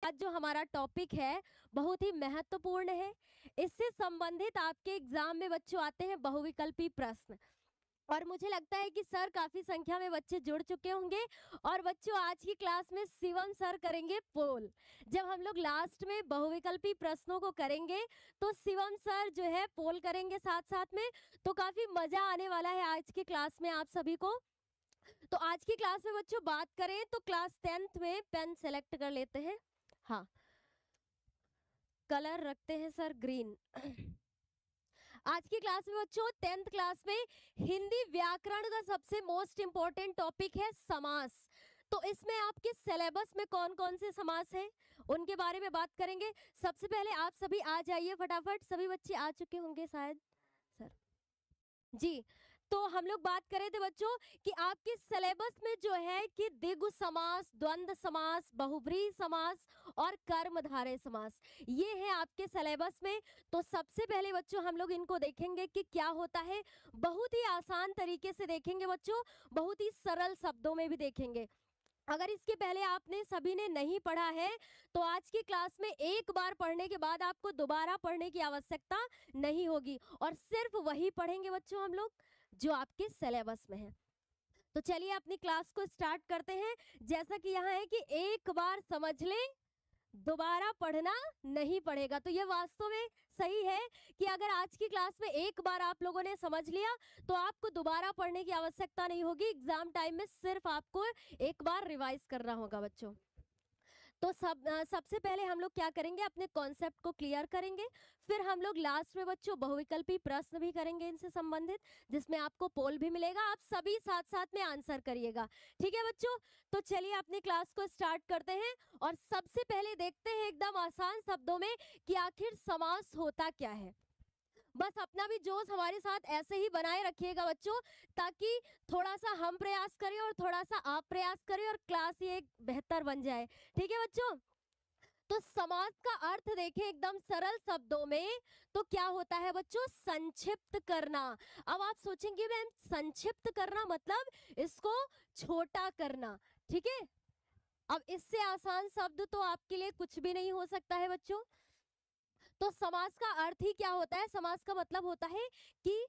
आज जो हमारा टॉपिक है बहुत ही महत्वपूर्ण है। इससे संबंधित आपके एग्जाम में बच्चों आते हैं बहुविकल्पी प्रश्न, और मुझे लगता है कि सर काफी संख्या में बच्चे जुड़ चुके होंगे। और बच्चों आज की क्लास में शिवम सर करेंगे पोल। जब हम लोग लास्ट में बहुविकल्पी प्रश्नों को करेंगे तो शिवम सर जो है पोल करेंगे साथ साथ में, तो काफी मजा आने वाला है आज की क्लास में आप सभी को। तो आज की क्लास में बच्चों बात करें तो क्लास 10th में पेन सेलेक्ट कर लेते हैं। हाँ, कलर रखते हैं सर ग्रीन। आज की क्लास में बच्चों 10th क्लास में हिंदी व्याकरण का सबसे मोस्ट इंपॉर्टेंट टॉपिक है समास। तो इसमें आपके सिलेबस में कौन कौन से समास हैं उनके बारे में बात करेंगे। सबसे पहले आप सभी आ जाइए फटाफट, सभी बच्चे आ चुके होंगे शायद सर जी। तो हम लोग बात करें थे बच्चों कि आपके सिलेबस में जो है कि द्विगु समास, द्वंद्व समास, बहुब्रीहि समास और कर्मधारय समास, ये है आपके सिलेबस में। तो सबसे पहले बच्चों हम लोग इनको देखेंगे कि क्या होता है। बहुत ही आसान तरीके से देखेंगे बच्चों, बहुत ही सरल शब्दों में भी देखेंगे। अगर इसके पहले आपने सभी ने नहीं पढ़ा है तो आज की क्लास में एक बार पढ़ने के बाद आपको दोबारा पढ़ने की आवश्यकता नहीं होगी, और सिर्फ वही पढ़ेंगे बच्चों हम लोग जो आपके सिलेबस में है। तो चलिए अपनी क्लास को स्टार्ट करते हैं। जैसा कि यहाँ है कि एक बार समझ लें, दोबारा पढ़ना नहीं पड़ेगा। तो ये वास्तव में सही है कि अगर आज की क्लास में एक बार आप लोगों ने समझ लिया तो आपको दोबारा पढ़ने की आवश्यकता नहीं होगी। एग्जाम टाइम में सिर्फ आपको एक बार रिवाइज करना होगा बच्चों। तो सबसे पहले हम लोग क्या करेंगे, अपने कॉन्सेप्ट को क्लियर करेंगे। फिर हम लोग लास्ट में बच्चों बहुविकल्पी प्रश्न भी करेंगे इनसे संबंधित, जिसमें आपको पोल भी मिलेगा। आप सभी साथ साथ में आंसर करिएगा, ठीक है बच्चों। तो चलिए अपनी क्लास को स्टार्ट करते हैं और सबसे पहले देखते हैं एकदम आसान शब्दों में कि आखिर समास होता क्या है। बस अपना भी जोश हमारे साथ ऐसे ही बनाए रखिएगा बच्चों, ताकि थोड़ा सा हम प्रयास करें और थोड़ा सा आप प्रयास करें और क्लास ये बेहतर बन जाए, ठीक है बच्चों। तो समास का अर्थ देखें एकदम सरल शब्दों में तो क्या होता है बच्चों, संक्षिप्त करना। अब आप सोचेंगे मैम संक्षिप्त करना मतलब इसको छोटा करना, ठीक है। अब इससे आसान शब्द तो आपके लिए कुछ भी नहीं हो सकता है बच्चों। तो समास का अर्थ ही क्या होता है, समास का मतलब होता है कि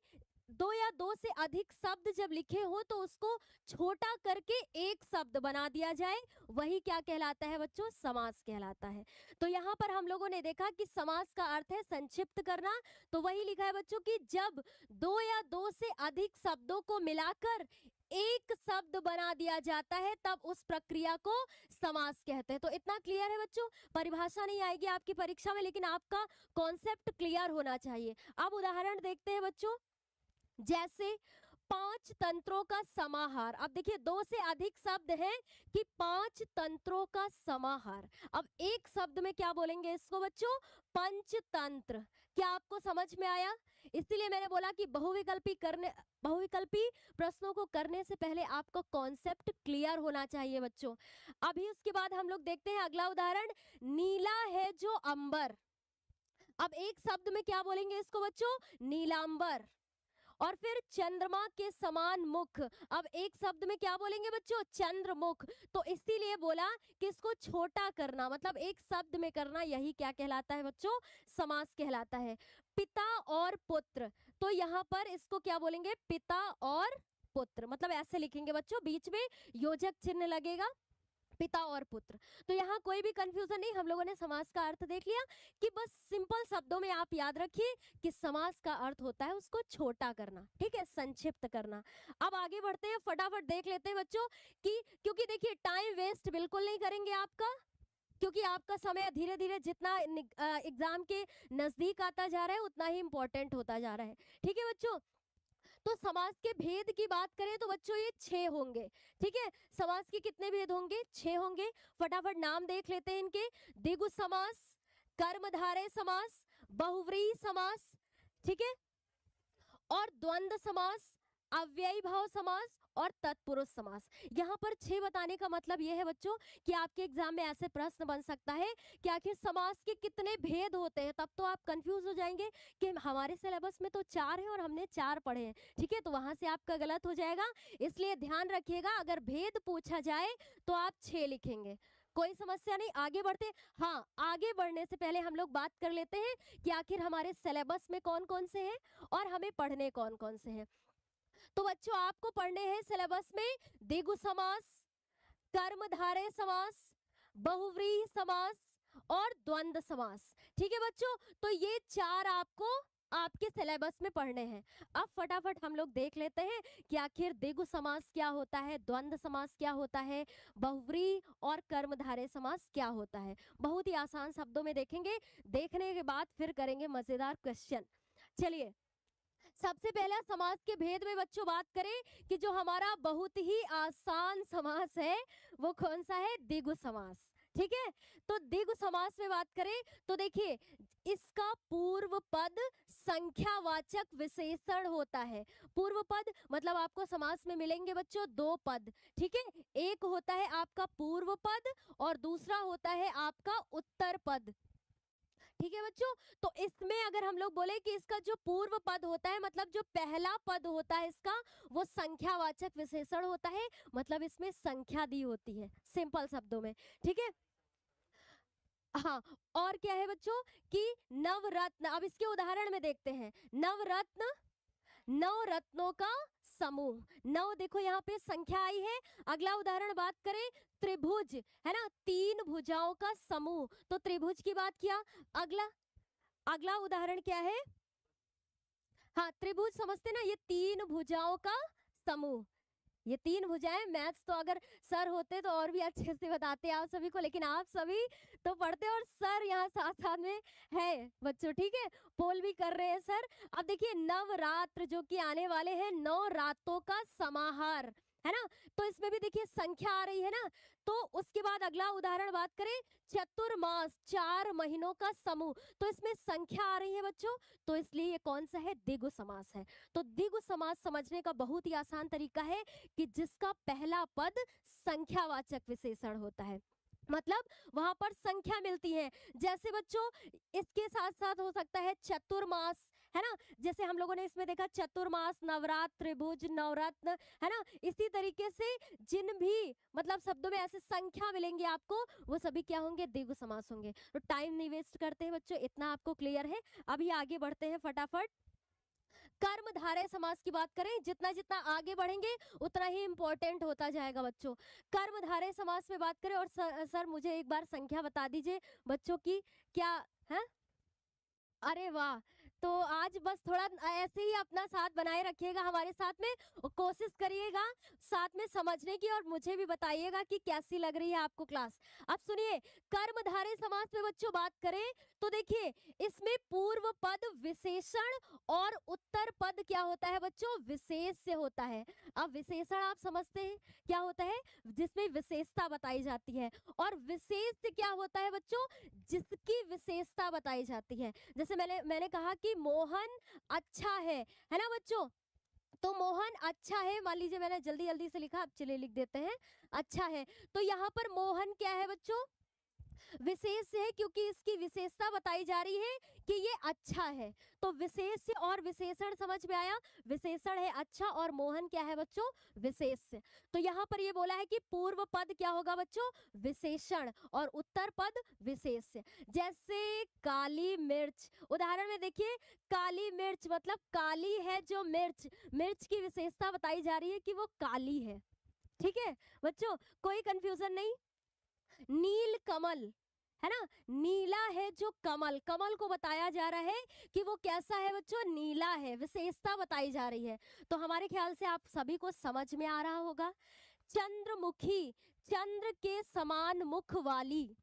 दो या दो से अधिक शब्द जब लिखे हो तो उसको छोटा करके एक शब्द बना दिया जाए, वही क्या कहलाता है बच्चों, समास कहलाता है। तो यहाँ पर हम लोगों ने देखा कि समास का अर्थ है संक्षिप्त करना। तो वही लिखा है बच्चों कि जब दो या दो से अधिक शब्दों को मिलाकर एक शब्द बना दिया जाता है तब उस प्रक्रिया को समास कहते हैं। तो इतना क्लियर है बच्चों, परिभाषा नहीं आएगी आपकी परीक्षा में, लेकिन आपका कॉन्सेप्ट क्लियर होना चाहिए। अब उदाहरण देखते हैं बच्चों, जैसे 5 तंत्रों का समाहार। अब देखिए दो से अधिक शब्द हैं कि 5 तंत्रों का समाहार। अब एक शब्द में क्या बोलेंगे इसको बच्चों, पंचतंत्र। क्या आपको समझ में आया? इसीलिए मैंने बोला कि बहुविकल्पी प्रश्नों को करने से पहले आपका कॉन्सेप्ट क्लियर होना चाहिए बच्चों। अभी उसके बाद हम लोग देखते हैं अगला उदाहरण, नीला है जो अंबर। अब एक शब्द में क्या बोलेंगे इसको बच्चों, नीलांबर। और फिर चंद्रमा के समान मुख। अब एक शब्द में क्या बोलेंगे बच्चों, चंद्रमुख। तो इसीलिए बोला कि इसको छोटा करना, मतलब एक शब्द में करना, यही क्या कहलाता है बच्चों, समास कहलाता है। पिता और पुत्र, तो यहाँ पर इसको क्या बोलेंगे, पिता और पुत्र। मतलब ऐसे लिखेंगे बच्चों, बीच में योजक चिन्ह लगेगा, पिता और पुत्र। तो यहाँ कोई भी कंफ्यूजन नहीं, हम लोगों ने समास का अर्थ देख लिया कि बस सिंपल शब्दों में आप याद रखिए कि समास का अर्थ होता है उसको छोटा करना, ठीक है, संक्षिप्त करना। अब आगे बढ़ते हैं, फटाफट देख लेते हैं बच्चों कि क्योंकि देखिए टाइम वेस्ट बिल्कुल नहीं करेंगे आपका, क्योंकि आपका समय धीरे धीरे जितना एग्जाम के नजदीक आता जा रहा है उतना ही इंपॉर्टेंट होता जा रहा है, ठीक है बच्चों। तो समास के भेद की बात करें तो बच्चों ये 6 होंगे, ठीक है। समास के कितने भेद होंगे, 6 होंगे। फटाफट नाम देख लेते हैं इनके, द्विगु समास, कर्मधारय समास, बहुव्रीहि समास, ठीक है, और द्वंद्व समास, अव्ययी भाव समास और तत्पुरुष समास। यहाँ पर 6 बताने का मतलब यह है बच्चों कि आपके एग्जाम में ऐसे प्रश्न बन सकता है कि आखिर समास के कितने भेद होते हैं। तब तो आप कंफ्यूज हो जाएंगे कि हमारे सिलेबस में तो 4 है और हमने 4 पढ़े हैं, ठीक है, तो वहां से आपका गलत हो जाएगा। इसलिए ध्यान रखिएगा, अगर भेद पूछा जाए तो आप 6 लिखेंगे। कोई समस्या नहीं, आगे बढ़ते। हाँ, आगे बढ़ने से पहले हम लोग बात कर लेते हैं कि आखिर हमारे सिलेबस में कौन कौन से हैं और हमें पढ़ने कौन कौन से हैं। तो बच्चों आपको पढ़ने हैं सिलेबस में द्विगु समास, कर्मधारय समास, बहुव्रीहि समास और द्वंद्व समास। ठीक है बच्चों, तो ये चार आपको आपके सिलेबस में पढ़ने हैं। अब फटाफट हम लोग देख लेते हैं कि आखिर द्विगु समास क्या होता है, द्वंद्व समास क्या होता है, बहुव्रीहि और कर्मधारय समास क्या होता है। बहुत ही आसान शब्दों में देखेंगे, देखने के बाद फिर करेंगे मजेदार क्वेश्चन। चलिए, सबसे पहला समास के भेद में बच्चों बात करें कि जो हमारा बहुत ही आसान समास है वो कौन सा है, द्विगु समास। ठीक है, तो द्विगु समास में बात करें तो देखिए इसका पूर्व पद संख्यावाचक विशेषण होता है। पूर्व पद मतलब आपको समास में मिलेंगे बच्चों दो पद। ठीक है, एक होता है आपका पूर्व पद और दूसरा होता है आपका उत्तर पद। ठीक है बच्चों, तो इसमें अगर हम लोग बोले कि इसका जो पूर्व पद होता है मतलब जो पहला पद होता है इसका वो संख्यावाचक विशेषण होता है, मतलब इसमें संख्या दी होती है सिंपल शब्दों में। ठीक है, हाँ, और क्या है बच्चों कि नवरत्न, अब इसके उदाहरण में देखते हैं। नवरत्न, नौ रत्नों का समूह, नौ देखो यहाँ पे संख्या आई है। अगला उदाहरण बात करें त्रिभुज, है ना, तीन भुजाओं का समूह, तो त्रिभुज की बात किया। अगला अगला उदाहरण क्या है, हाँ त्रिभुज समझते ना, ये तीन भुजाओं का समूह। ये तीन भुजाएं, मैथ्स तो अगर सर होते तो और भी अच्छे से बताते आप सभी को, लेकिन आप सभी तो पढ़ते और सर यहाँ साथ साथ में है बच्चों। ठीक है, पोल भी कर रहे हैं सर। अब देखिए नवरात्र जो कि आने वाले हैं, 9 रातों का समाहार, है ना, तो इसमें भी देखिए संख्या आ रही है ना। तो उसके बाद अगला उदाहरण बात करें चतुर्मास, 4 महीनों का समूह, तो इसमें संख्या आ रही है बच्चों, तो इसलिए ये कौन सा है, द्विगु समास है। तो द्विगु समास समझने का बहुत ही आसान तरीका है कि जिसका पहला पद संख्यावाचक विशेषण होता है, मतलब वहां पर संख्या मिलती है। जैसे बच्चों इसके साथ साथ हो सकता है चतुर्मास, है ना, जैसे हम लोगों ने इसमें देखा चतुर्मास, नवरात्र, त्रिभुज, नवरत्न, है ना, इसी तरीके से जिन भी मतलब शब्दों में ऐसे संख्या मिलेंगे आपको वो सभी क्या होंगे, द्विगु समास होंगे। तो टाइम नहीं वेस्ट करते हैं बच्चों, इतना आपको क्लियर है। अभी आगे बढ़ते हैं फटाफट। कर्मधारय समास की बात करें, जितना जितना आगे बढ़ेंगे उतना ही इंपॉर्टेंट होता जाएगा बच्चों। कर्मधारय समास में बात करें और सर मुझे एक बार संख्या बता दीजिए बच्चों की, क्या है, अरे वाह, तो आज बस थोड़ा ऐसे ही अपना साथ बनाए रखिएगा हमारे साथ में, और कोशिश करिएगा साथ में समझने की, और मुझे भी बताइएगा कि कैसी लग रही है आपको क्लास। अब सुनिए, कर्मधारय समास में बच्चों बात करें तो देखिए इसमें पूर्व पद विशेषण और उत्तर पद क्या होता है बच्चों, विशेष्य होता है। अब विशेषण आप समझते हैं क्या होता है, जिसमें विशेषता बताई जाती है, और विशेष्य क्या होता है बच्चों, जिसकी विशेषता बताई जाती है। जैसे मैंने कहा कि मोहन अच्छा है ना बच्चों, तो मोहन अच्छा है, मान लीजिए मैंने जल्दी जल्दी से लिखा, अब चलिए लिख देते हैं अच्छा है। तो यहाँ पर मोहन क्या है बच्चों, विशेष है, क्योंकि इसकी विशेषता बताई जा रही है कि ये अच्छा है। तो विशेष और विशेषण समझ में आया, विशेषण है अच्छा और मोहन क्या है बच्चों, विशेष। तो यहाँ पर ये बोला है कि पूर्व पद क्या होगा बच्चों, विशेषण, और उत्तर पद विशेष। जैसे काली मिर्च, उदाहरण में देखिए काली मिर्च मतलब काली है जो मिर्च, मिर्च की विशेषता बताई जा रही है कि वो काली है। ठीक है बच्चों, कोई कंफ्यूजन नहीं। नील कमल, है ना, नीला है जो कमल, कमल को बताया जा रहा है कि वो कैसा है बच्चों, नीला है, विशेषता बताई जा रही है। तो हमारे ख्याल से आप सभी को समझ में आ रहा होगा। चंद्रमुखी, चंद्र के समान मुख वाली,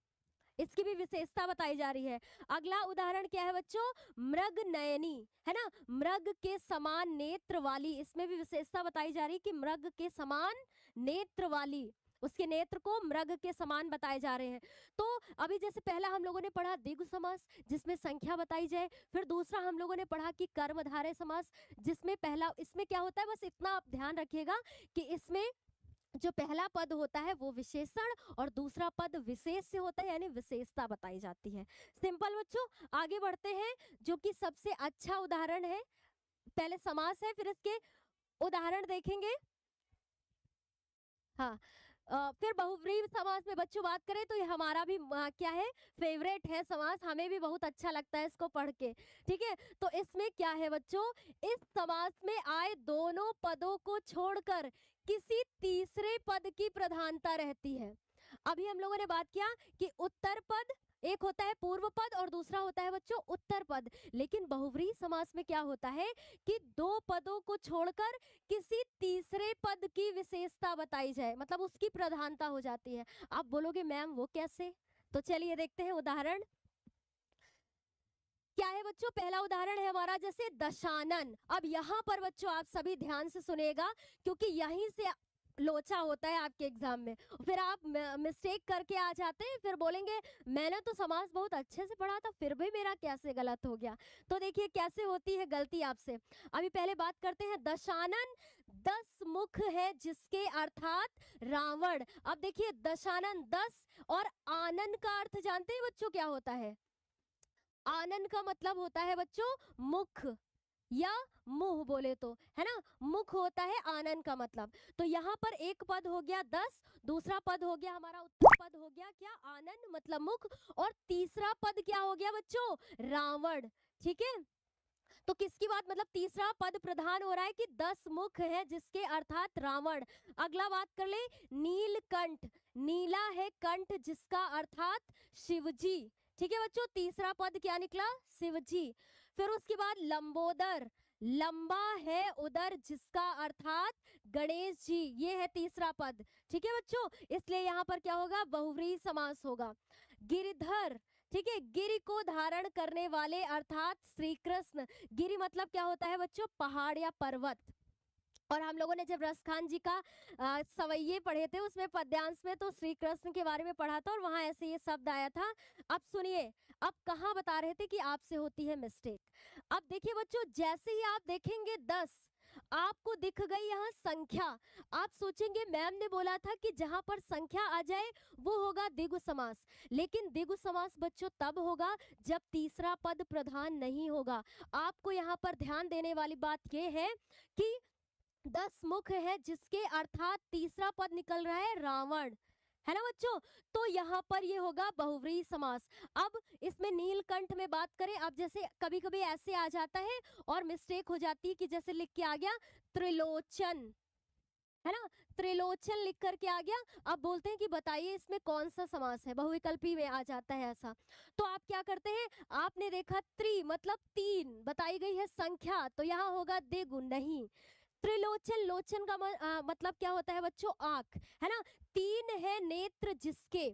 इसकी भी विशेषता बताई जा रही है। अगला उदाहरण क्या है बच्चों, मृग नयनी, है ना, मृग के समान नेत्र वाली, इसमें भी विशेषता बताई जा रही है कि मृग के समान नेत्र वाली, उसके नेत्र को मृग के समान बताए जा रहे हैं। तो अभी जैसे पहला हम लोगों ने पढ़ा द्विगु समास जिसमें संख्या बताई जाए, फिर दूसरा हम लोगों ने पढ़ा कि कर्मधारय समास जिसमें पहला, इसमें क्या होता है बस इतना आप ध्यान रखिएगा कि इसमें जो पहला पद होता है वो विशेषण और दूसरा पद विशेष्य होता है, यानी विशेषता बताई जाती है। सिंपल बच्चों, आगे बढ़ते हैं। जो कि सबसे अच्छा उदाहरण है, पहले समास है फिर इसके उदाहरण देखेंगे। हाँ, फिर बहुव्रीहि समास में बच्चों बात करें तो ये हमारा भी क्या है, फेवरेट है समास, हमें भी बहुत अच्छा लगता है इसको पढ़ के। ठीक है, तो इसमें क्या है बच्चों, इस समास में आए दोनों पदों को छोड़कर किसी तीसरे पद की प्रधानता रहती है। अभी हम लोगों ने बात किया कि उत्तर पद, एक होता है पूर्व पद और दूसरा होता है बच्चों उत्तर पद, लेकिन बहुव्रीहि समास में क्या होता है कि दो पदों को छोड़कर किसी तीसरे पद की विशेषता बताई जाए, मतलब उसकी प्रधानता हो जाती है। आप बोलोगे मैम वो कैसे, तो चलिए देखते हैं उदाहरण क्या है बच्चों। पहला उदाहरण है हमारा जैसे दशानन। अब यहाँ पर बच्चों आप सभी ध्यान से सुनेगा, क्योंकि यहीं से लोचा होता है आपके एग्जाम में, फिर आप मिस्टेक करके आ जाते हैं, फिर बोलेंगे मैंने तो समास बहुत अच्छे से पढ़ा था फिर भी मेरा कैसे गलत हो गया। तो देखिए कैसे होती है गलती आपसे। अभी पहले बात करते हैं दशानन 10 मुख है जिसके अर्थात रावण। अब देखिए दशानन 10 और आनन का अर्थ जानते हैं बच्चों क्या होता है। आनन का मतलब होता है बच्चों मुख या मुंह बोले तो, है ना, मुख होता है आनन का मतलब। तो यहाँ पर एक पद हो गया 10, दूसरा पद हो गया हमारा उत्तर पद हो गया क्या, आनन मतलब मुख, और तीसरा पद क्या हो गया बच्चों, रावण। ठीक है, तो किसकी बात, मतलब तीसरा पद प्रधान हो रहा है कि 10 मुख है जिसके अर्थात रावण। अगला बात कर ले नीलकंठ, नीला है कंठ जिसका अर्थात शिवजी। ठीक है बच्चों, तीसरा पद क्या निकला, शिवजी। फिर उसके बाद लंबोदर, लंबा है उदर जिसका अर्थात गणेश जी, ये है तीसरा पद। ठीक है बच्चों, इसलिए यहाँ पर क्या होगा, बहुव्रीहि समास होगा। गिरधर, ठीक है, गिरि को धारण करने वाले अर्थात श्री कृष्ण। गिरि मतलब क्या होता है बच्चों, पहाड़ या पर्वत। और हम लोगों ने जब रसखान जी का सवैये पढ़े थे उसमें पद्यांश में तो श्री कृष्ण के बारे में पढ़ा था और वहां ऐसे ये शब्द आया था। अब सुनिए, अब कहाँ बता रहे थे कि आपसे होती है मिस्टेक। अब देखिए बच्चों, जैसे ही आप देखेंगे 10, आपको दिख गई यहाँ संख्या, आप सोचेंगे मैम ने बोला था कि जहां पर संख्या आ जाए वो होगा द्विगु समास। लेकिन द्विगु समास बच्चों तब होगा जब तीसरा पद प्रधान नहीं होगा। आपको यहाँ पर ध्यान देने वाली बात ये है कि 10 मुख है जिसके अर्थात तीसरा पद निकल रहा है रावण, है ना बच्चों। तो यहाँ पर ये होगा बहुव्रीहि समास। अब इसमें नीलकंठ में बात करें, अब जैसे कभी कभी ऐसे आ जाता है और मिस्टेक हो जाती है कि जैसे लिख के आ गया त्रिलोचन, है ना, त्रिलोचन लिख करके आ गया। अब बोलते हैं कि बताइए इसमें कौन सा समास है, बहुविकल्पी में आ जाता है ऐसा। तो आप क्या करते हैं, आपने देखा त्रि मतलब 3 बताई गई है संख्या, तो यहाँ होगा द्विगु नहीं। त्रिलोचन, लोचन का मतलब क्या होता है बच्चों, आंख, है ना। 3 है नेत्र जिसके,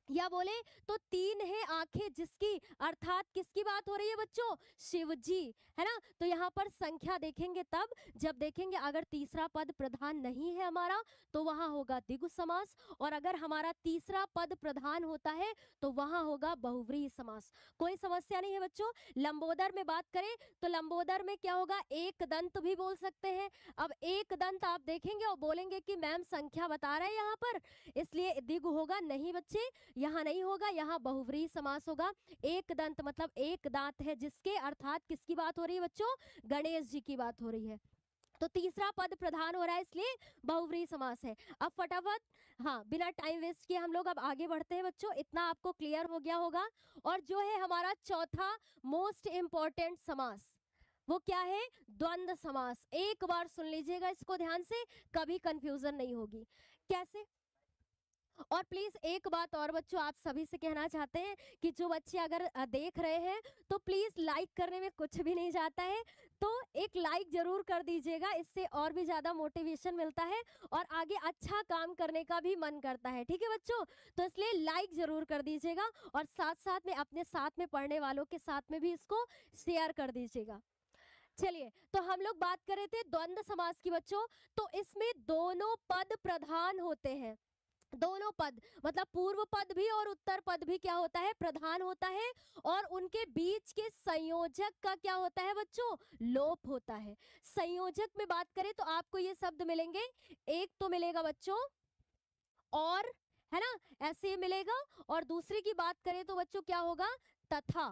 या बोले तो 3 है आंखें जिसकी, अर्थात किसकी बात हो रही है बच्चों, शिव जी, है ना। तो यहाँ पर संख्या देखेंगे तब जब देखेंगे अगर तीसरा पद प्रधान नहीं है हमारा तो वहां होगा द्विगु समास, और अगर हमारा तीसरा पद प्रधान होता है तो वहां होगा बहुव्रीहि समास। कोई समस्या नहीं है बच्चों। लंबोदर में बात करें तो लंबोदर में क्या होगा, एक दंत भी बोल सकते हैं। अब एक दंत आप देखेंगे और बोलेंगे कि मैम संख्या बता रहे हैं यहाँ पर इसलिए द्विगु होगा, नहीं बच्चे यहाँ नहीं होगा, यहाँ बहुव्रीहि समास होगा। एक दंत मतलब एक दांत है जिसके, अर्थात किसकी बात हो रही है बच्चों, गणेश जी की बात हो रही है। तो तीसरा पद प्रधान हो रहा है इसलिए बहुव्रीहि समास है। अब फटाफट, हाँ बिना टाइम वेस्ट किए हम लोग अब आगे बढ़ते हैं बच्चों, इतना आपको क्लियर हो गया होगा। और जो है हमारा चौथा मोस्ट इंपॉर्टेंट समास वो क्या है, द्वंद्व समास। एक बार सुन लीजिएगा इसको ध्यान से, कभी कंफ्यूजन नहीं होगी। कैसे, और प्लीज एक बात और बच्चों आप सभी से कहना चाहते हैं कि जो बच्चे अगर देख रहे हैं तो प्लीज लाइक करने में कुछ भी नहीं जाता है, तो एक लाइक जरूर कर दीजिएगा, इससे और भी ज्यादा मोटिवेशन मिलता है और आगे अच्छा काम करने का भी मन करता है। ठीक है बच्चों, तो इसलिए लाइक जरूर कर दीजिएगा और साथ साथ में अपने साथ में पढ़ने वालों के साथ में भी इसको शेयर कर दीजिएगा। चलिए, तो हम लोग बात कर रहे थे द्वंद्व समास की बच्चों। तो इसमें दोनों पद प्रधान होते हैं, दोनों पद मतलब पूर्व पद भी और उत्तर पद भी क्या होता है, प्रधान होता है। और उनके बीच के संयोजक का क्या होता है बच्चों, लोप होता है। संयोजक में बात करें तो आपको ये शब्द मिलेंगे, एक तो मिलेगा बच्चों और, है ना, ऐसे मिलेगा। और दूसरे की बात करें तो बच्चों क्या होगा, तथा।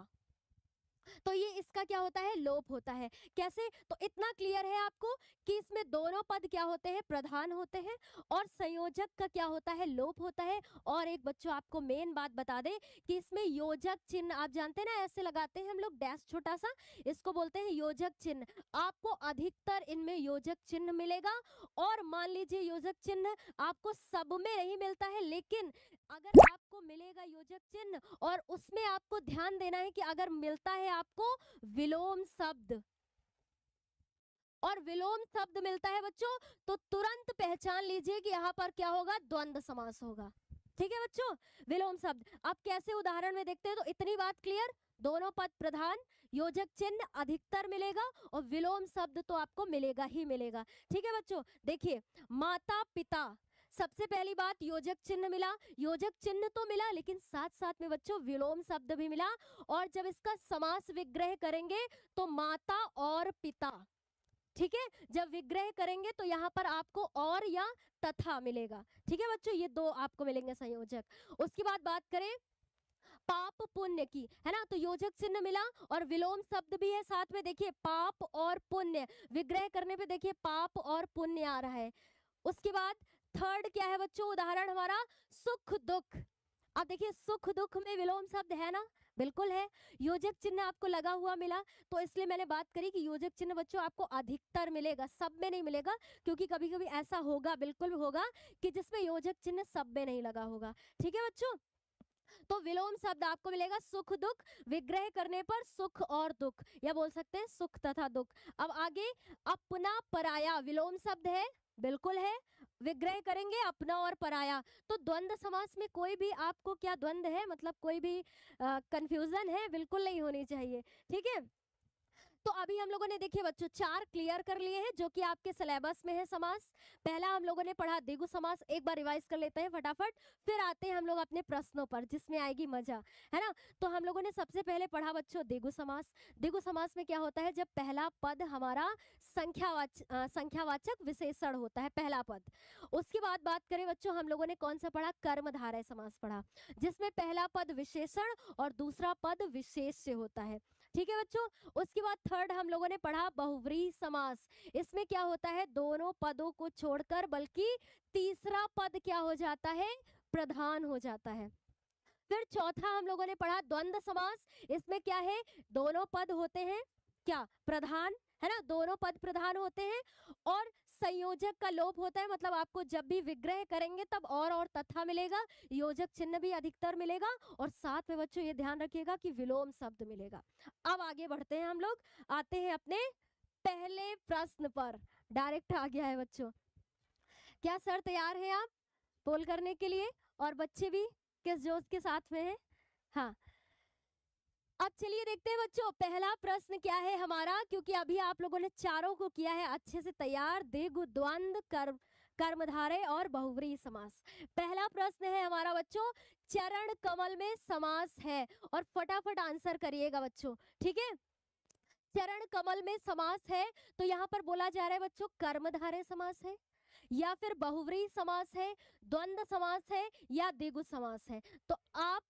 तो ये इसका क्या होता है, लोप होता है। कैसे, तो इतना क्लियर है आपको कि इसमें दोनों पद क्या होते हैं, प्रधान होते हैं, और संयोजक का क्या होता है, लोप होता है। और एक बच्चों आपको मेन बात बता दें कि इसमें योजक चिन्ह आप जानते हैं ना, ऐसे लगाते हैं हम लोग डैश छोटा सा, इसको बोलते हैं योजक चिन्ह। आपको अधिकतर इनमें योजक चिन्ह मिलेगा। और मान लीजिए योजक चिन्ह आपको सब में नहीं मिलता है, लेकिन अगर आपको मिलेगा योजक चिन्ह और उसमें आपको ध्यान देना है कि अगर मिलता है आपको विलोम शब्द, और विलोम शब्द मिलता है बच्चों, तो तुरंत पहचान लीजिए कि यहाँ पर क्या होगा, द्वंद्व समास होगा। ठीक है बच्चों, विलोम शब्द आप कैसे उदाहरण में देखते हैं, तो इतनी बात क्लियर, दोनों पद प्रधान, योजक चिन्ह अधिकतर मिलेगा, और विलोम शब्द तो आपको मिलेगा ही मिलेगा। ठीक है बच्चों, देखिए माता पिता, सबसे पहली बात योजक चिन्ह मिला, योजक चिन्ह तो मिला, लेकिन साथ साथ में बच्चों विलोम शब्द भी मिला। और जब इसका समास विग्रह करेंगे तो माता और पिता, ठीक है, जब विग्रह करेंगे तो यहाँ पर आपको और या तथा मिलेगा। ठीक है बच्चों, ये दो आपको मिलेंगे संयोजक। उसके बाद बात करें पाप पुण्य की, है ना, तो योजक चिन्ह मिला और विलोम शब्द भी है साथ में। देखिए पाप और पुण्य, विग्रह करने पे देखिए पाप और पुण्य आ रहा है। उसके बाद थर्ड क्या है बच्चों, उदाहरण हमारा सुख दुख। अब देखिए सुख दुख में विलोम शब्द है ना, बिल्कुल है। योजक चिन्ह आपको लगा हुआ मिला, तो इसलिए मैंने बात करी कि योजक चिन्ह बच्चों आपको अधिकतर मिलेगा, सब में नहीं मिलेगा, क्योंकि कभी कभी ऐसा होगा, बिल्कुल होगा, कि जिसमें योजक चिन्ह सब में नहीं लगा होगा। ठीक है बच्चों, तो विलोम शब्द आपको मिलेगा सुख दुख, विग्रह करने पर सुख और दुख, या बोल सकते हैं सुख तथा दुख। अब आगे अपना पराया, विलोम शब्द है, बिल्कुल है, विग्रह करेंगे अपना और पराया। तो द्वंद्व समास में कोई भी आपको क्या द्वंद्व है, मतलब कोई भी कंफ्यूजन है, बिल्कुल नहीं होनी चाहिए। ठीक है, तो अभी हम लोगों ने देखिए बच्चों 4 क्लियर कर लिए हैं जो कि आपके सिलेबस में है समास। पहला हम लोगों ने पढ़ा द्विगु समास, एक बार रिवाइज कर लेते हैं फटाफट, फिर आते हैं हम लोग अपने प्रश्नों पर जिसमें आएगी मजा, है ना। तो हम लोगों ने सबसे पहले पढ़ा बच्चों द्विगु समास। द्विगु समास में क्या होता है, जब पहला पद हमारा संख्यावाचक विशेषण होता है, पहला पद। उसके बाद बात करें बच्चों, हम लोगों ने कौन सा पढ़ा, कर्मधारय समास पढ़ा, जिसमें पहला पद विशेषण और दूसरा पद विशेष से होता है। ठीक है बच्चों, उसके बाद थर्ड हम लोगों ने पढ़ा बहुव्रीहि समास। इसमें क्या होता है, दोनों पदों को छोड़कर बल्कि तीसरा पद क्या हो जाता है, प्रधान हो जाता है। फिर चौथा हम लोगों ने पढ़ा द्वंद्व समास। इसमें क्या है, दोनों पद होते हैं क्या, प्रधान, है ना, दोनों पद प्रधान होते हैं, और संयोजक का लोप होता है, मतलब आपको जब भी विग्रह करेंगे तब और तथा मिलेगा, योजक चिन्ह भी अधिकतर मिलेगा, और साथ में बच्चों ये ध्यान रखिएगा कि विलोम शब्द मिलेगा। अब आगे बढ़ते हैं हम लोग, आते हैं अपने पहले प्रश्न पर, डायरेक्ट आ गया है बच्चों। क्या सर तैयार हैं आप पोल करने के लिए, और बच्चे भी किस जोश के साथ में हैं? हाँ, अब चलिए देखते हैं बच्चों पहला प्रश्न क्या है हमारा, क्योंकि अभी आप लोगों ने चारों को किया है अच्छे से तैयार, द्विगु, द्वंद्व, कर्मधारय और बहुव्रीहि समास। पहला प्रश्न है हमारा बच्चों, चरण कमल में समास है, और फटाफट आंसर करिएगा बच्चों। ठीक है, चरण कमल में समास है, तो यहाँ पर बोला जा रहा है बच्चों कर्मधारय समास है, या फिर बहुव्रीहि समास है, द्वंद्व समास है, या द्विगु समास है। तो आप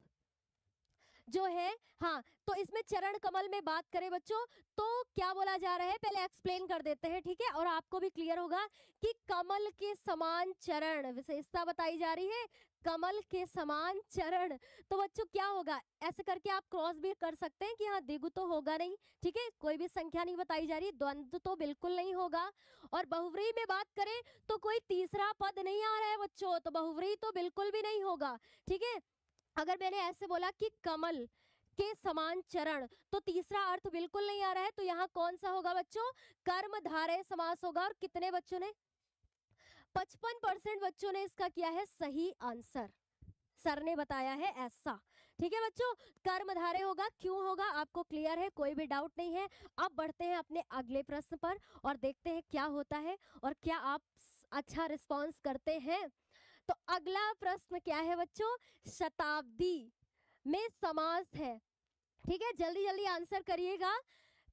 जो है, हाँ, तो इसमें चरण कमल में बात करें बच्चों तो क्या बोला जा रहा है, पहले एक्सप्लेन कर देते हैं। ठीक है, और आपको भी क्लियर होगा कि कमल के समान चरण, विशेषता बताई जा रही है, कमल के समान चरण। तो बच्चों क्या होगा, ऐसे करके आप क्रॉस भी कर सकते हैं कि हाँ द्विगु तो होगा नहीं, ठीक है, कोई भी संख्या नहीं बताई जा रही, द्वंद्व तो बिल्कुल नहीं होगा। और बहुव्रीहि में बात करें तो कोई तीसरा पद नहीं आ रहा है बच्चों, तो बहुव्रीहि तो बिल्कुल भी नहीं होगा। ठीक है, अगर मैंने ऐसे बोला कि कमल के समान चरण, तो तीसरा अर्थ बिल्कुल नहीं आ रहा है, तो यहाँ कौन सा होगा बच्चों, कर्मधारय समास होगा। और कितने बच्चों ने, 55% बच्चों ने इसका किया है सही आंसर, सर ने बताया है ऐसा। ठीक है बच्चों, कर्मधारय होगा, क्यों होगा आपको क्लियर है, कोई भी डाउट नहीं है। अब बढ़ते हैं अपने अगले प्रश्न पर और देखते हैं क्या होता है और क्या आप अच्छा रिस्पॉन्स करते हैं। तो अगला प्रश्न क्या है बच्चों, शताब्दी में समास है। ठीक है, जल्दी जल्दी आंसर करिएगा।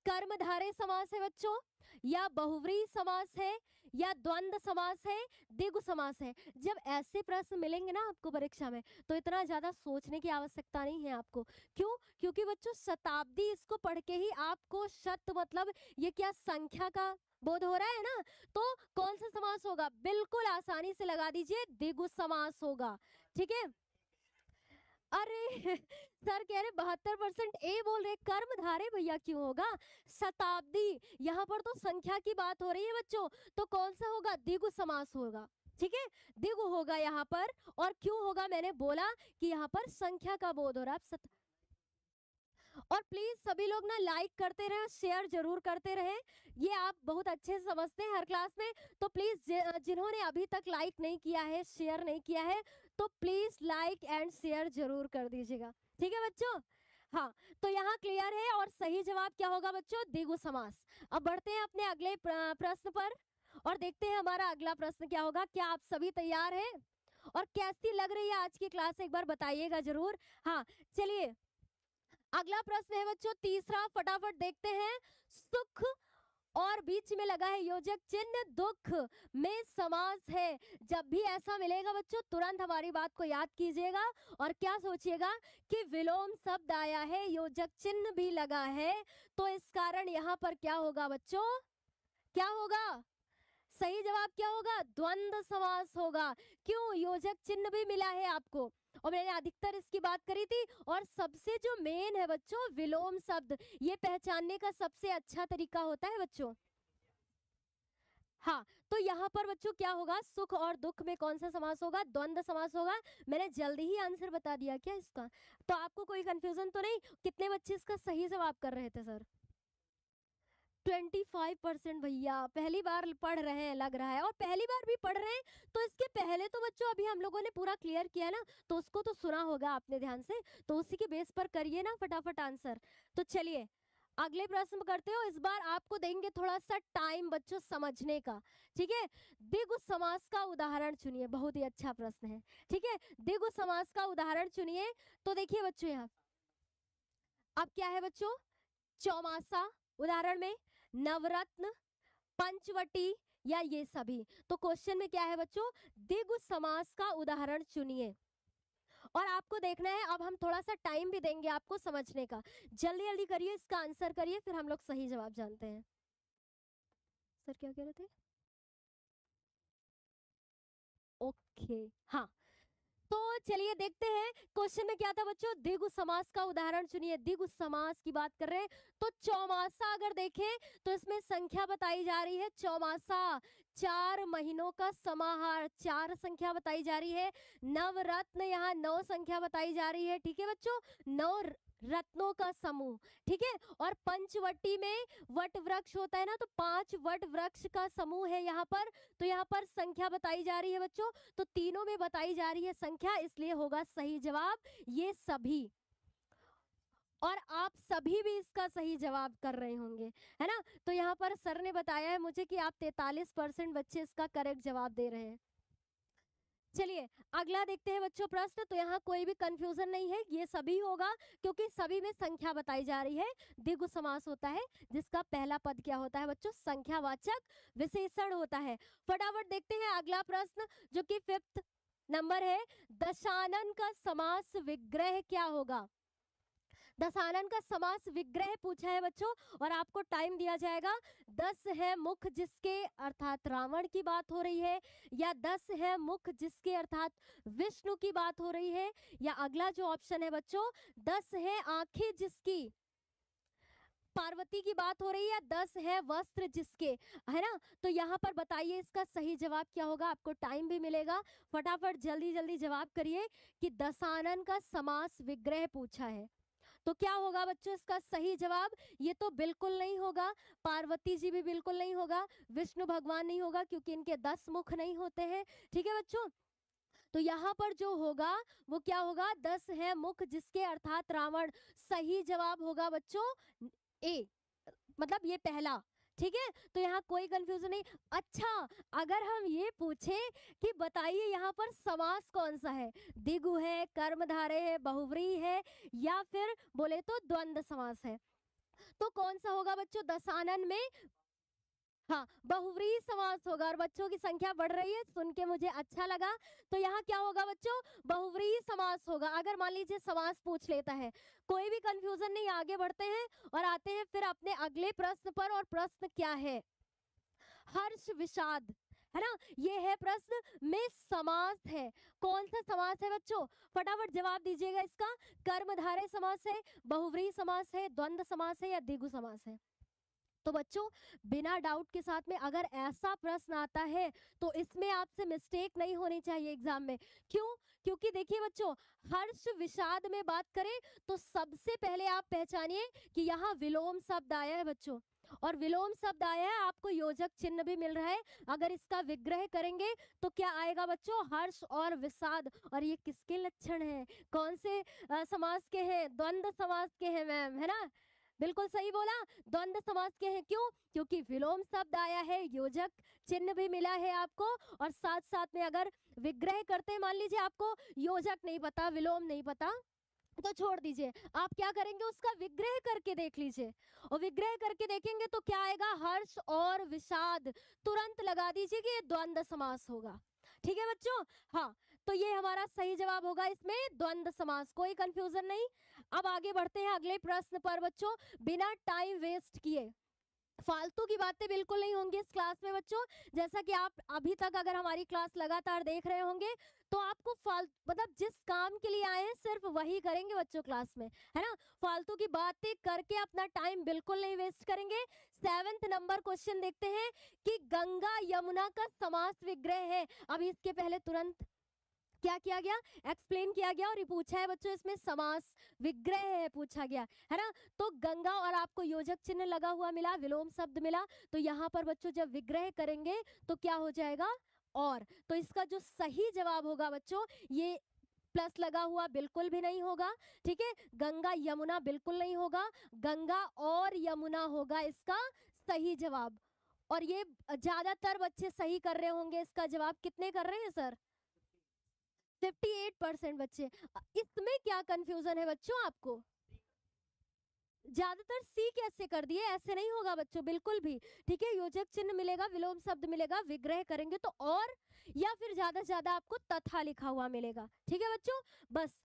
कर्मधारय समास है बच्चों, या बहुव्रीहि समास है, या द्वंद्व समास है, द्विगु समास है। जब ऐसे प्रश्न मिलेंगे ना आपको परीक्षा में, तो इतना ज्यादा सोचने की आवश्यकता नहीं है आपको। क्यों? क्योंकि बच्चों शताब्दी इसको पढ़ के ही आपको शत मतलब ये क्या संख्या का बोध हो रहा है ना। तो कौन सा समास होगा? बिल्कुल आसानी से लगा दीजिए, द्विगु समास होगा। ठीक है। अरे सर कह रहे 72% ए बोल रहे, कर्मधारय भैया क्यों होगा? शताब्दी, यहाँ पर तो संख्या की बात हो रही है बच्चों, तो कौन सा होगा? द्विगु समास होगा। ठीक है, द्विगु होगा यहाँ पर। और क्यों होगा? मैंने बोला कि यहाँ पर संख्या का बोध हो रहा है। और प्लीज सभी लोग ना लाइक करते रहे, शेयर जरूर करते रहे, ये आप बहुत अच्छे से समझते हैं हर क्लास में। तो प्लीज जिन्होंने अभी तक लाइक नहीं किया है, शेयर नहीं किया है, तो प्लीज लाइक एंड शेयर जरूर कर दीजिएगा। ठीक है बच्चों? हाँ, तो यहाँ क्लियर है। और सही जवाब क्या होगा बच्चों? द्विगु समास। अब बढ़ते हैं अपने अगले प्रश्न पर और देखते हैं हमारा अगला प्रश्न क्या होगा। क्या आप सभी तैयार हैं? और कैसी लग रही है आज की क्लास, एक बार बताइएगा जरूर। हाँ चलिए, अगला प्रश्न है बच्चों तीसरा, फटाफट देखते हैं। सुख और बीच में लगा है योजक चिन्ह, दुख में समास है। जब भी ऐसा मिलेगा बच्चों, तुरंत हमारी बात को याद कीजिएगा और क्या सोचिएगा कि विलोम शब्द आया है, योजक चिन्ह भी लगा है, तो इस कारण यहाँ पर क्या होगा बच्चों? क्या होगा? सही जवाब क्या होगा? द्वंद्व समास होगा। क्यों? योजक चिन्ह भी मिला है आपको, और मैंने अधिकतर इसकी बात करी थी। और सबसे जो मेन है बच्चों, विलोम शब्द, ये पहचानने का सबसे अच्छा तरीका होता है बच्चों। हाँ, तो यहाँ पर बच्चों क्या होगा? सुख और दुख में कौन सा समास होगा? द्वंद्व समास होगा। मैंने जल्दी ही आंसर बता दिया क्या इसका? तो आपको कोई कंफ्यूजन तो नहीं? कितने बच्चे इसका सही जवाब कर रहे थे सर? 25% भैया पहली बार पढ़ रहे हैं लग रहा है, और पहली बार भी पढ़ रहे हैं तो इसके पहले तो बच्चों अभी हम लोगों ने पूरा क्लियर किया ना, तो उसको तो सुना होगा आपने ध्यान से, तो उसी के बेस पर करिए ना फटाफट आंसर। तो चलिए अगले प्रश्न करते हो। इस बार आपको देंगे थोड़ा सा टाइम बच्चों समझने का। ठीक है, द्विगु समास का उदाहरण चुनिए। बहुत ही अच्छा प्रश्न है। ठीक है, द्विगु समास का उदाहरण चुनिए। तो देखिए बच्चों यहाँ अब क्या है बच्चों? चौमासा उदाहरण में, नवरत्न, पंचवटी, या ये सभी। तो क्वेश्चन में क्या है बच्चों? द्विगु समास का उदाहरण चुनिए। और आपको देखना है, अब हम थोड़ा सा टाइम भी देंगे आपको समझने का। जल्दी जल्दी करिए, इसका आंसर करिए, फिर हम लोग सही जवाब जानते हैं। सर क्या कह रहे थे? ओके हाँ, तो चलिए देखते हैं क्वेश्चन में क्या था बच्चों। द्विगु समास का उदाहरण चुनिए। द्विगु समास की बात कर रहे हैं, तो चौमासा अगर देखें तो इसमें संख्या बताई जा रही है। चौमासा 4 महीनों का समाहार, 4 संख्या बताई जा रही है। नवरत्न यहाँ 9 संख्या बताई जा रही है। ठीक है बच्चों, 9 रत्नों का समूह। ठीक है, और पंचवटी में वट वृक्ष होता है ना, तो 5 वट वृक्ष का समूह है यहाँ पर। तो यहाँ पर संख्या बताई जा रही है बच्चों, तो तीनों में बताई जा रही है संख्या, इसलिए होगा सही जवाब ये सभी। और आप सभी भी इसका सही जवाब कर रहे होंगे, है ना। तो यहाँ पर सर ने बताया है मुझे कि आप 43% बच्चे इसका करेक्ट जवाब दे रहे हैं। चलिए अगला देखते हैं बच्चों प्रश्न। तो यहाँ कोई भी कंफ्यूजन नहीं है, ये सभी होगा क्योंकि सभी में संख्या बताई जा रही है। द्विगु समास होता है जिसका पहला पद क्या होता है बच्चों? संख्यावाचक विशेषण होता है। फटाफट देखते हैं अगला प्रश्न जो कि 5th नंबर है। दशानन का समास विग्रह क्या होगा? दशानन का समास विग्रह पूछा है बच्चों, और आपको टाइम दिया जाएगा। 10 है मुख जिसके अर्थात रावण की बात हो रही है, या 10 है मुख जिसके अर्थात विष्णु की बात हो रही है, या अगला जो ऑप्शन है बच्चों 10 है आंखें जिसकी पार्वती की बात हो रही है, 10 है वस्त्र जिसके, है ना। तो यहाँ पर बताइए इसका सही जवाब क्या होगा? आपको टाइम भी मिलेगा, फटाफट जल्दी जल्दी जवाब करिए कि दशानन का समास विग्रह पूछा है। तो क्या होगा बच्चों इसका सही जवाब? ये तो बिल्कुल नहीं होगा, पार्वती जी भी बिल्कुल नहीं होगा, विष्णु भगवान नहीं होगा क्योंकि इनके 10 मुख नहीं होते हैं। ठीक है बच्चों, तो यहाँ पर जो होगा वो क्या होगा? 10 है मुख जिसके अर्थात रावण। सही जवाब होगा बच्चों ए, मतलब ये पहला। ठीक है, तो यहाँ कोई कंफ्यूजन नहीं। अच्छा, अगर हम ये पूछे कि बताइए यहाँ पर समास कौन सा है, द्विगु है, कर्मधारय है, बहुव्रीहि है, या फिर बोले तो द्वंद्व समास है, तो कौन सा होगा बच्चों? दशानन में हाँ बहुव्रीहि समास होगा। और बच्चों की संख्या बढ़ रही है, सुन के मुझे अच्छा लगा। तो यहाँ क्या होगा बच्चों? बहुव्रीहि समास होगा। अगर मान लीजिए समास पूछ लेता है, कोई भी कंफ्यूजन नहीं, आगे बढ़ते हैं और आते हैं फिर अपने अगले प्रश्न पर। और प्रश्न क्या है? हर्ष विषाद, है ना, ये है प्रश्न में समास है। कौन सा समास है बच्चों? फटाफट जवाब दीजिएगा इसका। कर्मधारय समास है, बहुव्रीहि समास है, द्वंद्व समास है या द्विगु समास है? तो बच्चों बिना डाउट के साथ में अगर ऐसा प्रश्न आता है तो इसमें आपसे मिस्टेक नहीं होनी चाहिए एग्जाम में। क्यों? क्योंकि देखिए बच्चों, हर्ष विषाद में बात करें तो सबसे पहले आप पहचानिए कि यहाँ विलोम शब्द आया है बच्चों। और विलोम शब्द आया है, आपको योजक चिन्ह भी मिल रहा है। अगर इसका विग्रह करेंगे तो क्या आएगा बच्चों? हर्ष और विषाद। और ये किसके लक्षण हैं? कौन से समास के हैं? द्वंद्व समास के हैं मैम, है ना? बिल्कुल सही बोला, द्वंद्व समास के हैं। क्यों? क्योंकि विलोम शब्द आया है, योजक चिन्ह भी मिला है आपको। और साथ साथ में अगर विग्रह करते हैं, मान लीजिए आपको योजक नहीं पता, विलोम नहीं पता, तो छोड़ दीजिए, आप क्या करेंगे? उसका विग्रह करके देख लीजिए। और विग्रह करके देखेंगे तो क्या आएगा? हर्ष और विषाद। तुरंत लगा दीजिए कि ये द्वंद्व समास होगा। ठीक है बच्चों? हाँ, तो ये हमारा सही जवाब होगा इसमें, द्वंद्व समास। कोई कंफ्यूजन नहीं। अब आगे बढ़ते हैं अगले प्रश्न पर बच्चों, बिना टाइम वेस्ट किए। फालतू की बातें बिल्कुल नहीं होंगी इस क्लास में बच्चों। जैसा कि आप अभी तक अगर हमारी क्लास लगातार देख रहे होंगे तो आपको मतलब जिस काम के लिए आए हैं सिर्फ वही करेंगे बच्चों क्लास में, है ना? फालतू की बातें करके अपना टाइम बिल्कुल नहीं वेस्ट करेंगे। 7th नंबर क्वेश्चन देखते हैं कि गंगा यमुना का समास विग्रह है। अभी इसके पहले तुरंत क्या किया गया? एक्सप्लेन किया गया। और ये पूछा है बच्चों, इसमें समास विग्रह है पूछा गया, है ना? तो गंगा और आपको योजक चिन्ह लगा हुआ मिला, विलोम शब्द मिला। तो यहाँ पर बच्चों जब विग्रह करेंगे तो क्या हो जाएगा? और। तो इसका जो सही जवाब होगा बच्चों, ये प्लस लगा हुआ बिल्कुल भी नहीं होगा। ठीक है, गंगा यमुना बिल्कुल नहीं होगा, गंगा और यमुना होगा इसका सही जवाब। और ये ज्यादातर बच्चे सही कर रहे होंगे इसका जवाब। कितने कर रहे हैं सर? 58% बच्चे। इसमें क्या कंफ्यूजन है बच्चों आपको? ज्यादातर सी कैसे कर दिए? ऐसे नहीं होगा बच्चों बिल्कुल भी। ठीक है, योजक चिन्ह मिलेगा, विलोम शब्द मिलेगा, विग्रह करेंगे तो और, या फिर ज्यादा से ज्यादा आपको तथा लिखा हुआ मिलेगा। ठीक है बच्चों, बस।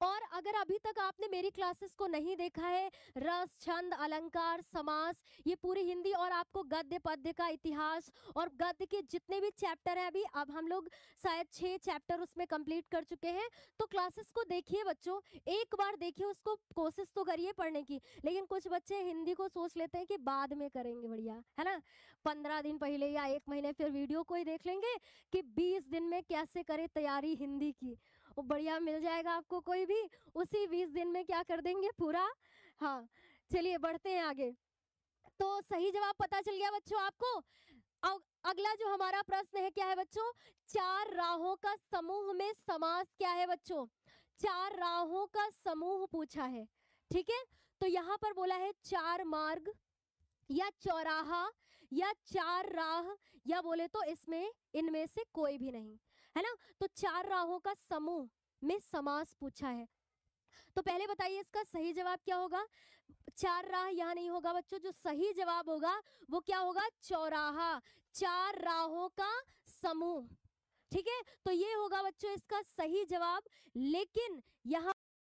और अगर अभी तक आपने मेरी क्लासेस को नहीं देखा है, रस, छंद, अलंकार, समास, ये पूरी हिंदी और आपको गद्य पद्य का इतिहास और गद्य के जितने भी चैप्टर हैं, अभी अब हम लोग शायद 6 चैप्टर उसमें कंप्लीट कर चुके हैं। तो क्लासेस को देखिए बच्चों, एक बार देखिए, उसको कोशिश तो करिए पढ़ने की। लेकिन कुछ बच्चे हिंदी को सोच लेते हैं कि बाद में करेंगे, बढ़िया है ना, 15 दिन पहले या 1 महीने फिर वीडियो को ही देख लेंगे कि 20 दिन में कैसे करें तैयारी हिंदी की। वो बढ़िया मिल जाएगा आपको कोई भी, उसी 20 दिन में क्या कर देंगे पूरा। हाँ, चलिए बढ़ते हैं आगे। तो सही जवाब पता चल गया बच्चों आपको। अब अगला जो हमारा प्रश्न है क्या है बच्चों? 4 राहों का समूह में समास क्या है बच्चों? 4 राहों का समूह पूछा है। ठीक है, तो यहाँ पर बोला है 4 मार्ग या चौराहा या 4 राह, या बोले तो इसमें इनमें से कोई भी नहीं, है ना? तो 4 राहों का समूह में समास पूछा है। तो पहले बताइए इसका सही जवाब क्या होगा? 4 राह यहाँ नहीं होगा बच्चों, जो सही जवाब होगा वो क्या होगा? चौराहा, 4 राहों का समूह। ठीक है, तो ये होगा बच्चों इसका सही जवाब। लेकिन यहाँ